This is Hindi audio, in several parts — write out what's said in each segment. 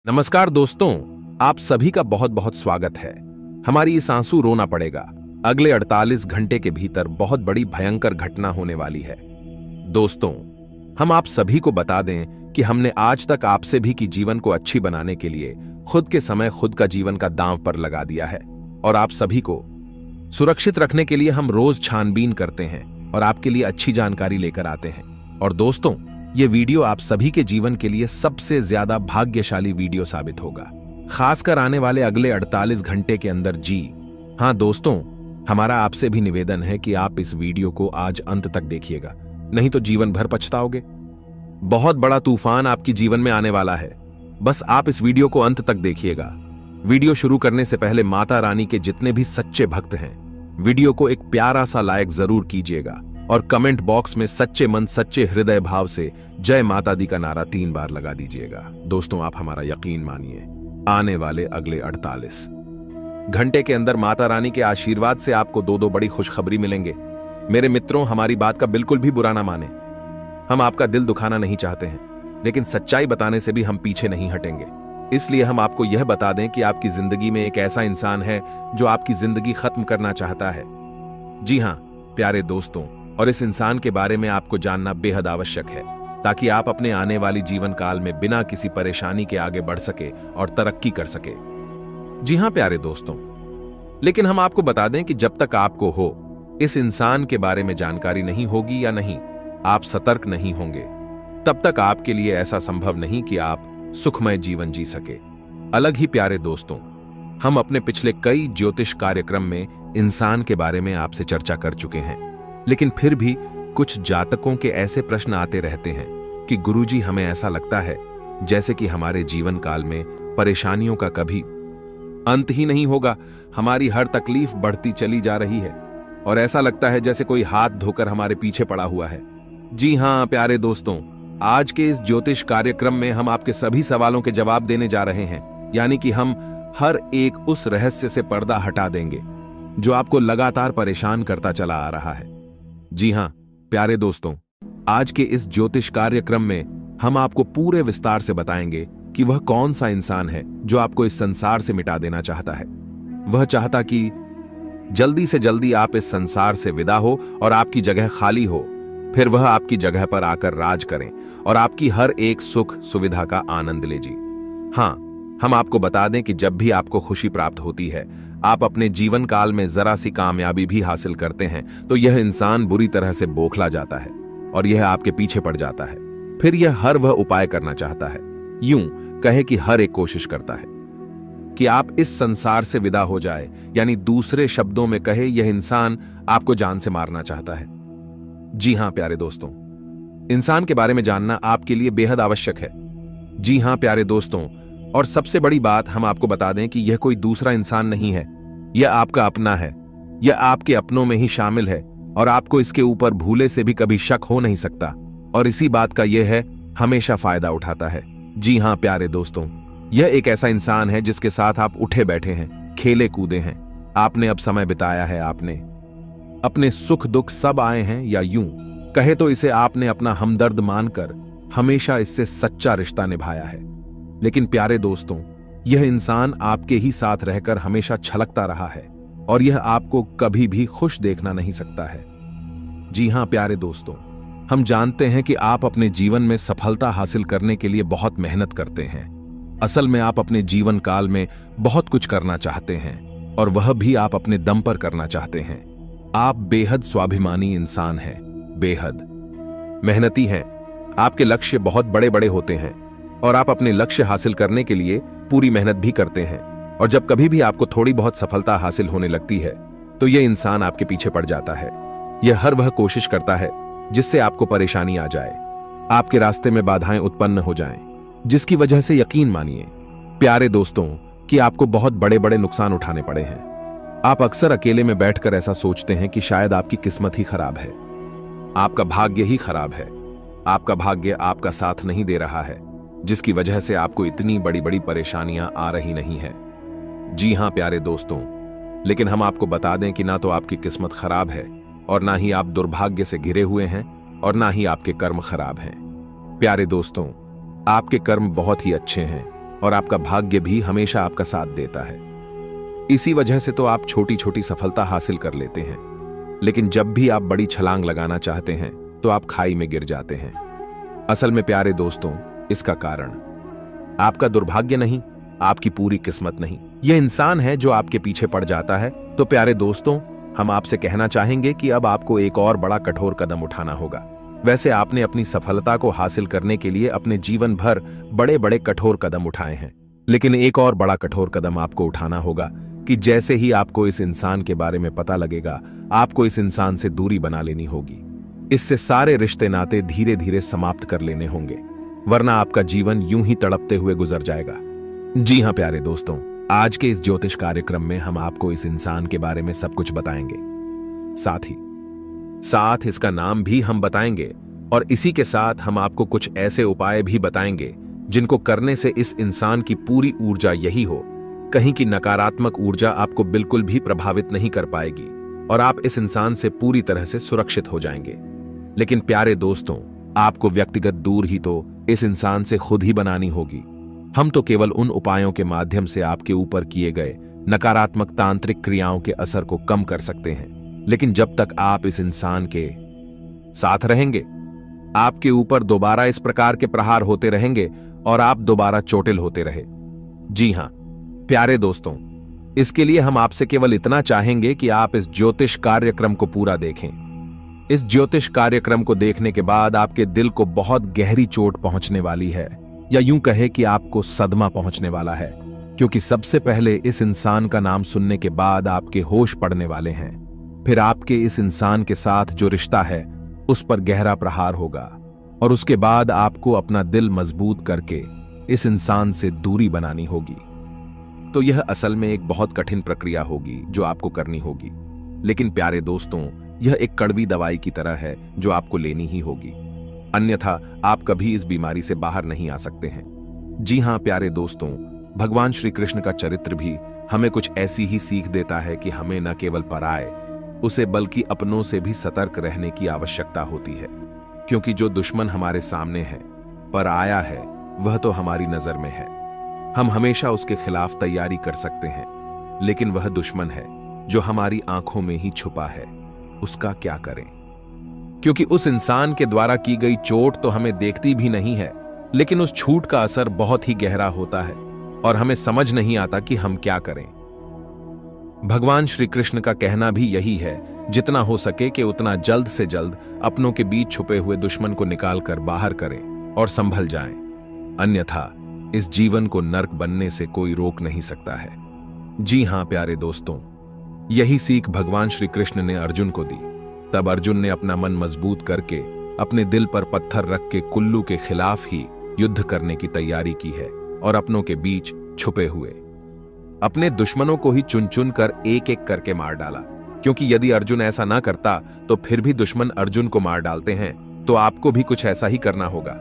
नमस्कार दोस्तों, आप सभी का बहुत बहुत स्वागत है। हमारी इस आंसू रोना पड़ेगा अगले 48 घंटे के भीतर बहुत बड़ी भयंकर घटना होने वाली है। दोस्तों, हम आप सभी को बता दें कि हमने आज तक आपसे भी की जीवन को अच्छी बनाने के लिए खुद के समय खुद का जीवन का दांव पर लगा दिया है और आप सभी को सुरक्षित रखने के लिए हम रोज छानबीन करते हैं और आपके लिए अच्छी जानकारी लेकर आते हैं। और दोस्तों, ये वीडियो आप सभी के जीवन के लिए सबसे ज्यादा भाग्यशाली वीडियो साबित होगा, खासकर आने वाले अगले 48 घंटे के अंदर। जी हां दोस्तों, हमारा आपसे भी निवेदन है कि आप इस वीडियो को आज अंत तक देखिएगा, नहीं तो जीवन भर पछताओगे। बहुत बड़ा तूफान आपकी जीवन में आने वाला है, बस आप इस वीडियो को अंत तक देखिएगा। वीडियो शुरू करने से पहले माता रानी के जितने भी सच्चे भक्त हैं, वीडियो को एक प्यारा सा लाइक जरूर कीजिएगा और कमेंट बॉक्स में सच्चे मन सच्चे हृदय भाव से जय माता दी का नारा 3 बार लगा दीजिएगा। दोस्तों, आप हमारा यकीन मानिए, आने वाले अगले 48 घंटे के अंदर माता रानी के आशीर्वाद से आपको 2 बड़ी खुशखबरी मिलेंगे। मेरे मित्रों, हमारी बात का बिल्कुल भी बुरा ना माने, हम आपका दिल दुखाना नहीं चाहते हैं, लेकिन सच्चाई बताने से भी हम पीछे नहीं हटेंगे। इसलिए हम आपको यह बता दें कि आपकी जिंदगी में एक ऐसा इंसान है जो आपकी जिंदगी खत्म करना चाहता है। जी हां प्यारे दोस्तों, और इस इंसान के बारे में आपको जानना बेहद आवश्यक है ताकि आप अपने आने वाली जीवन काल में बिना किसी परेशानी के आगे बढ़ सके और तरक्की कर सके। जी हां प्यारे दोस्तों, लेकिन हम आपको बता दें कि जब तक आपको हो इस इंसान के बारे में जानकारी नहीं होगी या नहीं आप सतर्क नहीं होंगे, तब तक आपके लिए ऐसा संभव नहीं कि आप सुखमय जीवन जी सके। अलग ही प्यारे दोस्तों, हम अपने पिछले कई ज्योतिष कार्यक्रम में इंसान के बारे में आपसे चर्चा कर चुके हैं, लेकिन फिर भी कुछ जातकों के ऐसे प्रश्न आते रहते हैं कि गुरुजी, हमें ऐसा लगता है जैसे कि हमारे जीवन काल में परेशानियों का कभी अंत ही नहीं होगा, हमारी हर तकलीफ बढ़ती चली जा रही है और ऐसा लगता है जैसे कोई हाथ धोकर हमारे पीछे पड़ा हुआ है। जी हां प्यारे दोस्तों, आज के इस ज्योतिष कार्यक्रम में हम आपके सभी सवालों के जवाब देने जा रहे हैं, यानी कि हम हर एक उस रहस्य से पर्दा हटा देंगे जो आपको लगातार परेशान करता चला आ रहा है। जी हां प्यारे दोस्तों, आज के इस ज्योतिष कार्यक्रम में हम आपको पूरे विस्तार से बताएंगे कि वह कौन सा इंसान है जो आपको इस संसार से मिटा देना चाहता है। वह चाहता कि जल्दी से जल्दी आप इस संसार से विदा हो और आपकी जगह खाली हो, फिर वह आपकी जगह पर आकर राज करें और आपकी हर एक सुख सुविधा का आनंद ले। जी हां, हम आपको बता दें कि जब भी आपको खुशी प्राप्त होती है, आप अपने जीवन काल में जरा सी कामयाबी भी हासिल करते हैं, तो यह इंसान बुरी तरह से बौखला जाता है और यह आपके पीछे पड़ जाता है। फिर यह हर वह उपाय करना चाहता है, यूं कहे कि हर एक कोशिश करता है कि आप इस संसार से विदा हो जाए, यानी दूसरे शब्दों में कहे यह इंसान आपको जान से मारना चाहता है। जी हां प्यारे दोस्तों, इंसान के बारे में जानना आपके लिए बेहद आवश्यक है। जी हां प्यारे दोस्तों, और सबसे बड़ी बात हम आपको बता दें कि यह कोई दूसरा इंसान नहीं है, यह आपका अपना है, यह आपके अपनों में ही शामिल है और आपको इसके ऊपर भूले से भी कभी शक हो नहीं सकता, और इसी बात का यह है हमेशा फायदा उठाता है। जी हां प्यारे दोस्तों, यह एक ऐसा इंसान है जिसके साथ आप उठे बैठे हैं, खेले कूदे हैं, आपने अब समय बिताया है, आपने अपने सुख दुख सब आए हैं, या यूं कहे तो इसे आपने अपना हमदर्द मानकर हमेशा इससे सच्चा रिश्ता निभाया है। लेकिन प्यारे दोस्तों, यह इंसान आपके ही साथ रहकर हमेशा छलकता रहा है और यह आपको कभी भी खुश देखना नहीं सकता है। जी हां प्यारे दोस्तों, हम जानते हैं कि आप अपने जीवन में सफलता हासिल करने के लिए बहुत मेहनत करते हैं। असल में आप अपने जीवन काल में बहुत कुछ करना चाहते हैं और वह भी आप अपने दम पर करना चाहते हैं। आप बेहद स्वाभिमानी इंसान हैं, बेहद मेहनती हैं, आपके लक्ष्य बहुत बड़े बड़े होते हैं और आप अपने लक्ष्य हासिल करने के लिए पूरी मेहनत भी करते हैं। और जब कभी भी आपको थोड़ी बहुत सफलता हासिल होने लगती है, तो यह इंसान आपके पीछे पड़ जाता है। यह हर वह कोशिश करता है जिससे आपको परेशानी आ जाए, आपके रास्ते में बाधाएं उत्पन्न हो जाएं, जिसकी वजह से यकीन मानिए प्यारे दोस्तों कि आपको बहुत बड़े बड़े नुकसान उठाने पड़े हैं। आप अक्सर अकेले में बैठकर ऐसा सोचते हैं कि शायद आपकी किस्मत ही खराब है, आपका भाग्य ही खराब है, आपका भाग्य आपका साथ नहीं दे रहा है, जिसकी वजह से आपको इतनी बड़ी बड़ी परेशानियां आ रही नहीं है। जी हां प्यारे दोस्तों, लेकिन हम आपको बता दें कि ना तो आपकी किस्मत खराब है और ना ही आप दुर्भाग्य से घिरे हुए हैं और ना ही आपके कर्म खराब हैं। प्यारे दोस्तों, आपके कर्म बहुत ही अच्छे हैं और आपका भाग्य भी हमेशा आपका साथ देता है। इसी वजह से तो आप छोटी छोटी सफलता हासिल कर लेते हैं, लेकिन जब भी आप बड़ी छलांग लगाना चाहते हैं तो आप खाई में गिर जाते हैं। असल में प्यारे दोस्तों, इसका कारण आपका दुर्भाग्य नहीं, आपकी पूरी किस्मत नहीं, यह इंसान है जो आपके पीछे पड़ जाता है। तो प्यारे दोस्तों, हम आपसे कहना चाहेंगे कि अब आपको एक और बड़ा कठोर कदम उठाना होगा। वैसे आपने अपनी सफलता को हासिल करने के लिए अपने जीवन भर बड़े बड़े कठोर कदम उठाए हैं, लेकिन एक और बड़ा कठोर कदम आपको उठाना होगा कि जैसे ही आपको इस इंसान के बारे में पता लगेगा, आपको इस इंसान से दूरी बना लेनी होगी। इससे सारे रिश्ते नाते धीरे धीरे समाप्त कर लेने होंगे, वरना आपका जीवन यूं ही तड़पते हुए गुजर जाएगा। जी हां प्यारे दोस्तों, आज के इस ज्योतिष कार्यक्रम में हम आपको इस इंसान के बारे में सब कुछ बताएंगे, साथ इसका नाम भी हम बताएंगे, और इसी के साथ हम आपको कुछ ऐसे उपाय भी बताएंगे जिनको करने से इस इंसान की पूरी ऊर्जा यही हो, कहीं की नकारात्मक ऊर्जा आपको बिल्कुल भी प्रभावित नहीं कर पाएगी और आप इस इंसान से पूरी तरह से सुरक्षित हो जाएंगे। लेकिन प्यारे दोस्तों, आपको व्यक्तिगत दूर ही तो इस इंसान से खुद ही बनानी होगी। हम तो केवल उन उपायों के माध्यम से आपके ऊपर किए गए नकारात्मक तांत्रिक क्रियाओं के असर को कम कर सकते हैं, लेकिन जब तक आप इस इंसान के साथ रहेंगे, आपके ऊपर दोबारा इस प्रकार के प्रहार होते रहेंगे और आप दोबारा चोटिल होते रहे। जी हां प्यारे दोस्तों, इसके लिए हम आपसे केवल इतना चाहेंगे कि आप इस ज्योतिष कार्यक्रम को पूरा देखें। इस ज्योतिष कार्यक्रम को देखने के बाद आपके दिल को बहुत गहरी चोट पहुंचने वाली है, या यूं कहे कि आपको सदमा पहुंचने वाला है, क्योंकि सबसे पहले इस इंसान का नाम सुनने के बाद आपके होश पड़ने वाले हैं। फिर आपके इस इंसान के साथ जो रिश्ता है उस पर गहरा प्रहार होगा, और उसके बाद आपको अपना दिल मजबूत करके इस इंसान से दूरी बनानी होगी। तो यह असल में एक बहुत कठिन प्रक्रिया होगी जो आपको करनी होगी, लेकिन प्यारे दोस्तों, यह एक कड़वी दवाई की तरह है जो आपको लेनी ही होगी, अन्यथा आप कभी इस बीमारी से बाहर नहीं आ सकते हैं। जी हां प्यारे दोस्तों, भगवान श्री कृष्ण का चरित्र भी हमें कुछ ऐसी ही सीख देता है कि हमें न केवल पराये उसे बल्कि अपनों से भी सतर्क रहने की आवश्यकता होती है, क्योंकि जो दुश्मन हमारे सामने है, पर आया है, वह तो हमारी नजर में है। हम हमेशा उसके खिलाफ तैयारी कर सकते हैं, लेकिन वह दुश्मन है जो हमारी आंखों में ही छुपा है, उसका क्या करें? क्योंकि उस इंसान के द्वारा की गई चोट तो हमें देखती भी नहीं है, लेकिन उस छूट का असर बहुत ही गहरा होता है और हमें समझ नहीं आता कि हम क्या करें। भगवान श्री कृष्ण का कहना भी यही है, जितना हो सके कि उतना जल्द से जल्द अपनों के बीच छुपे हुए दुश्मन को निकालकर बाहर करें और संभल जाएं, अन्यथा इस जीवन को नर्क बनने से कोई रोक नहीं सकता है। जी हां प्यारे दोस्तों, यही सीख भगवान श्री कृष्ण ने अर्जुन को दी। तब अर्जुन ने अपना मन मजबूत करके अपने दिल पर पत्थर रख के कुल्लू के खिलाफ ही युद्ध करने की तैयारी की है और अपनों के बीच छुपे हुए अपने दुश्मनों को ही चुन चुन कर एक एक करके मार डाला, क्योंकि यदि अर्जुन ऐसा ना करता तो फिर भी दुश्मन अर्जुन को मार डालते हैं, तो आपको भी कुछ ऐसा ही करना होगा।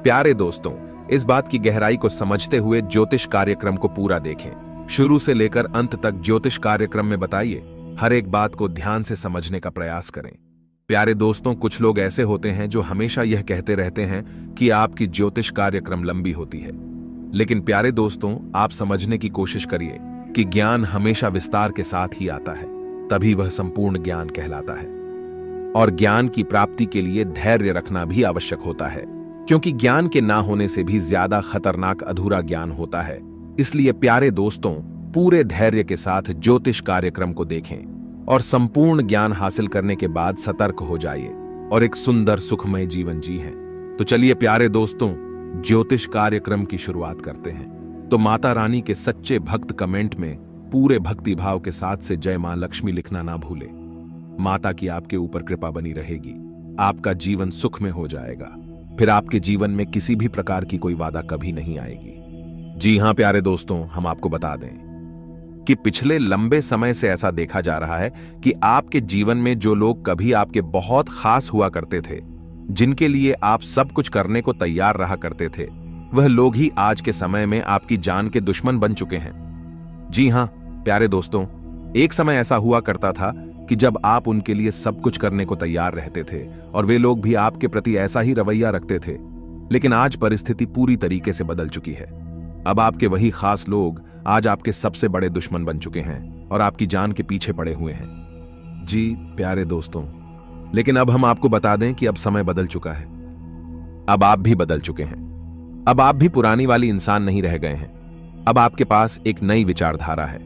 प्यारे दोस्तों, इस बात की गहराई को समझते हुए ज्योतिष कार्यक्रम को पूरा देखें, शुरू से लेकर अंत तक ज्योतिष कार्यक्रम में बताइए, हर एक बात को ध्यान से समझने का प्रयास करें। प्यारे दोस्तों, कुछ लोग ऐसे होते हैं जो हमेशा यह कहते रहते हैं कि आपकी ज्योतिष कार्यक्रम लंबी होती है, लेकिन प्यारे दोस्तों, आप समझने की कोशिश करिए कि ज्ञान हमेशा विस्तार के साथ ही आता है, तभी वह संपूर्ण ज्ञान कहलाता है। और ज्ञान की प्राप्ति के लिए धैर्य रखना भी आवश्यक होता है, क्योंकि ज्ञान के ना होने से भी ज्यादा खतरनाक अधूरा ज्ञान होता है। इसलिए प्यारे दोस्तों, पूरे धैर्य के साथ ज्योतिष कार्यक्रम को देखें और संपूर्ण ज्ञान हासिल करने के बाद सतर्क हो जाइए और एक सुंदर सुखमय जीवन जिएं। तो चलिए प्यारे दोस्तों, ज्योतिष कार्यक्रम की शुरुआत करते हैं। तो माता रानी के सच्चे भक्त कमेंट में पूरे भक्ति भाव के साथ से जय मां लक्ष्मी लिखना ना भूले। माता की आपके ऊपर कृपा बनी रहेगी, आपका जीवन सुख में हो जाएगा, फिर आपके जीवन में किसी भी प्रकार की कोई बाधा कभी नहीं आएगी। जी हां प्यारे दोस्तों, हम आपको बता दें कि पिछले लंबे समय से ऐसा देखा जा रहा है कि आपके जीवन में जो लोग कभी आपके बहुत खास हुआ करते थे, जिनके लिए आप सब कुछ करने को तैयार रहा करते थे, वह लोग ही आज के समय में आपकी जान के दुश्मन बन चुके हैं। जी हां प्यारे दोस्तों, एक समय ऐसा हुआ करता था कि जब आप उनके लिए सब कुछ करने को तैयार रहते थे और वे लोग भी आपके प्रति ऐसा ही रवैया रखते थे, लेकिन आज परिस्थिति पूरी तरीके से बदल चुकी है। अब आपके वही खास लोग आज आपके सबसे बड़े दुश्मन बन चुके हैं और आपकी जान के पीछे पड़े हुए हैं। जी प्यारे दोस्तों, लेकिन अब हम आपको बता दें कि अब समय बदल चुका है। अब आप भी बदल चुके हैं। अब आप भी पुरानी वाली इंसान नहीं रह गए हैं। अब आपके पास एक नई विचारधारा है।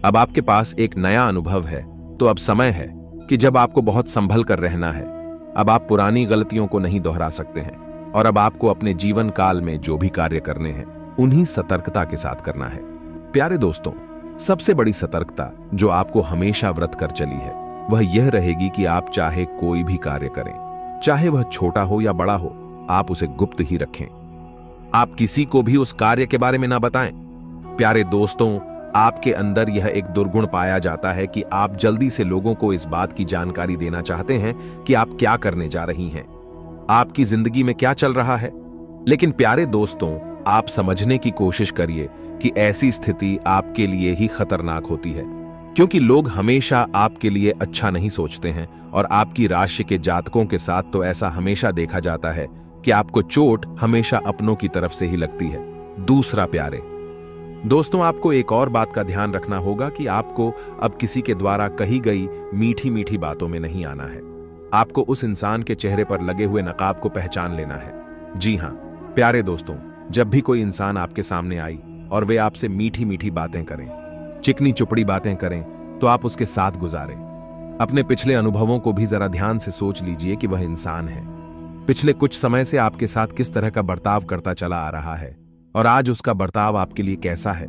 अब आपके पास एक नया अनुभव है। तो अब समय है कि जब आपको बहुत संभल कर रहना है। अब आप पुरानी गलतियों को नहीं दोहरा सकते हैं और अब आपको अपने जीवन काल में जो भी कार्य करने हैं उन्हीं सतर्कता के साथ करना है। प्यारे दोस्तों, सबसे बड़ी सतर्कता जो आपको हमेशा व्रत कर चली है वह यह रहेगी कि आप चाहे कोई भी कार्य करें, चाहे वह छोटा हो या बड़ा हो, आप उसे गुप्त ही रखें। आप किसी को भी उस कार्य के बारे में ना बताएं। प्यारे दोस्तों, आपके अंदर यह एक दुर्गुण पाया जाता है कि आप जल्दी से लोगों को इस बात की जानकारी देना चाहते हैं कि आप क्या करने जा रही हैं, आपकी जिंदगी में क्या चल रहा है। लेकिन प्यारे दोस्तों, आप समझने की कोशिश करिए कि ऐसी स्थिति आपके लिए ही खतरनाक होती है, क्योंकि लोग हमेशा आपके लिए अच्छा नहीं सोचते हैं और आपकी राशि के जातकों के साथ तो ऐसा हमेशा देखा जाता है कि आपको चोट हमेशा अपनों की तरफ से ही लगती है। दूसरा प्यारे दोस्तों, आपको एक और बात का ध्यान रखना होगा कि आपको अब किसी के द्वारा कही गई मीठी मीठी बातों में नहीं आना है। आपको उस इंसान के चेहरे पर लगे हुए नकाब को पहचान लेना है। जी हां प्यारे दोस्तों, जब भी कोई इंसान आपके सामने आई और वे आपसे मीठी मीठी बातें करें, चिकनी चुपड़ी बातें करें, तो आप उसके साथ गुजारें। अपने पिछले अनुभवों को भी जरा ध्यान से सोच लीजिए कि वह इंसान है, पिछले कुछ समय से आपके साथ किस तरह का बर्ताव करता चला आ रहा है और आज उसका बर्ताव आपके लिए कैसा है।